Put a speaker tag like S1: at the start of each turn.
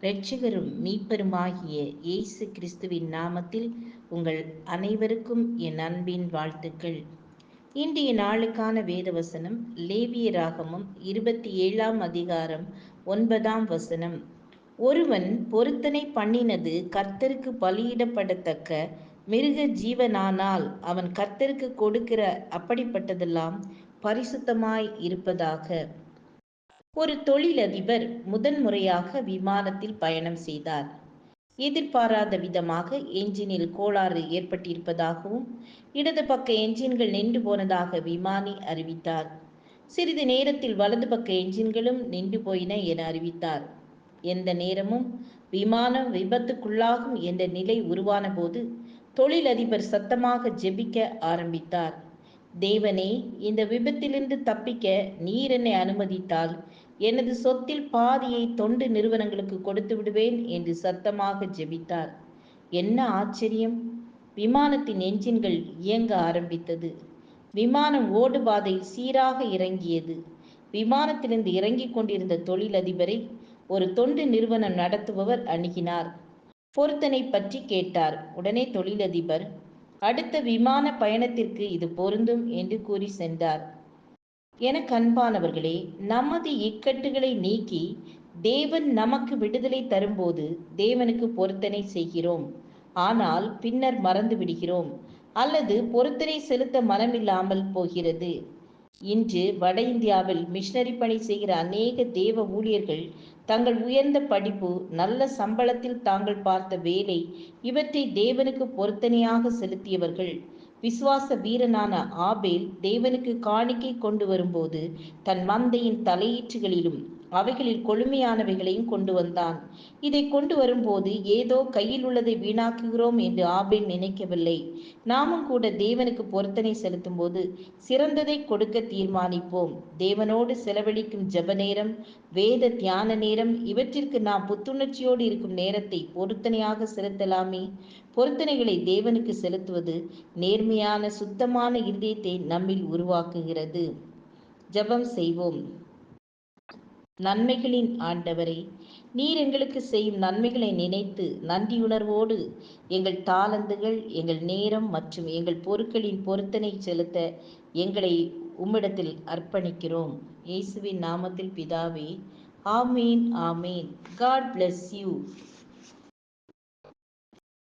S1: இரட்சகரும் மீட்பருமாகிய இயேசு கிறிஸ்துவின் நாமத்தில் உங்கள் அனைவருக்கும் என் அன்பின் வாழ்த்துக்கள். இன்றைய நாளுக்கான வேதவசனம் லேவியராகமம் 27ஆம் அதிகாரம் 9ஆம் வசனம். ஒருவன் பொருத்தனை பண்ணினது கர்த்தருக்கு பலியிடப்படத்தக்க மிருக ஜீவனானால் அவன் கர்த்தருக்கு கொடுக்கிற அப்படிப்பட்டதெல்லாம் பரிசுத்தமாய் இருப்பதாக. ஒரு தொழிலதிபர் முதன்முறையாக விமானத்தில் பயணம் செய்தார். எதிர்பாராத விதமாக என்ஜினில் கோளாறு ஏற்பட்டிருப்பதாகவும் இடது பக்க என்ஜின்கள் நின்று போனதாக விமானி அறிவித்தார். சிறிது நேரத்தில் வலது பக்க என்ஜின்களும் நின்று போயின என அறிவித்தார். எந்த நேரமும் விமானம் விபத்துக்குள்ளாகும் என்ற நிலை உருவான போது தொழிலதிபர் சத்தமாக ஜெபிக்க ஆரம்பித்தார். தேவனே, இந்த விபத்திலிருந்து தப்பிக்க நீர் என்னை அனுமதித்தால் எனது சொத்தில் பாதியை தொண்டு நிறுவனங்களுக்கு கொடுத்து விடுவேன் என்று சத்தமாக ஜெபித்தார். என்ன ஆச்சரியம்! விமானத்தின் என்ஜின்கள் இயங்க ஆரம்பித்தது. விமானம் ஓடுபாதையில் சீராக இறங்கியது. விமானத்திலிருந்து இறங்கிக் கொண்டிருந்த தொழிலதிபரை ஒரு தொண்டு நிறுவனம் நடத்துபவர் அணுகினார். பொருத்தனை பற்றி கேட்டார். உடனே தொழிலதிபர், அடுத்த விமான பயணத்திற்கு இது பொருந்தும் என்று கூறி சென்றார். எனக்கு அன்பானவர்களே, நமது இக்கட்டுகளை நீக்கி தேவன் நமக்கு விடுதலை தரும்போது தேவனுக்கு பொருத்தனை செய்கிறோம். ஆனால் பின்னர் மறந்து விடுகிறோம் அல்லது பொருத்தனை செலுத்த மனமில்லாமல் போகிறது. இன்று வட இந்தியாவில் மிஷனரி பணி செய்கிற அநேக தேவ ஊழியர்கள் தங்கள் உயர்ந்த படிப்பு, நல்ல சம்பளத்தில் தாங்கள் பார்த்த வேலை இவற்றை தேவனுக்கு பொருத்தனையாக செலுத்தியவர்கள். விசுவாச வீரனான ஆபேல் தேவனுக்கு காணிக்கை கொண்டு வரும்போது தன் மந்தையின் தலையீற்றுகளிலும் அவைகளில் கொழுமையானவைகளையும் கொண்டு வந்தான். இதை கொண்டு வரும்போது ஏதோ கையில் உள்ளதை வீணாக்குகிறோம் என்று ஆபேல் நினைக்கவில்லை. நாமும் கூட தேவனுக்கு பொருத்தனை செலுத்தும் போது சிறந்ததை கொடுக்க தீர்மானிப்போம். தேவனோடு செலவழிக்கும் ஜெப நேரம், வேத தியான நேரம் இவற்றிற்கு நாம் புத்துணர்ச்சியோடு இருக்கும் நேரத்தை பொருத்தனையாக செலுத்தலாமே. பொருத்தனைகளை தேவனுக்கு செலுத்துவது நேர்மையான சுத்தமான இருதயத்தை நம்மில் உருவாக்குகிறது. ஜெபம் செய்வோம். நன்மைகளின் ஆண்டவரே, நீர் எங்களுக்கு செய்யும் நன்மைகளை நினைத்து நன்றியுணர்வோடு எங்கள் தாளந்துகள், எங்கள் நேரம் மற்றும் எங்கள் பொருட்களின் பொருத்தனை செலுத்த எங்களை உம்மிடத்தில் அர்ப்பணிக்கிறோம். இயேசுவின் நாமத்தில் பிதாவே, ஆமீன், ஆமீன். God bless you.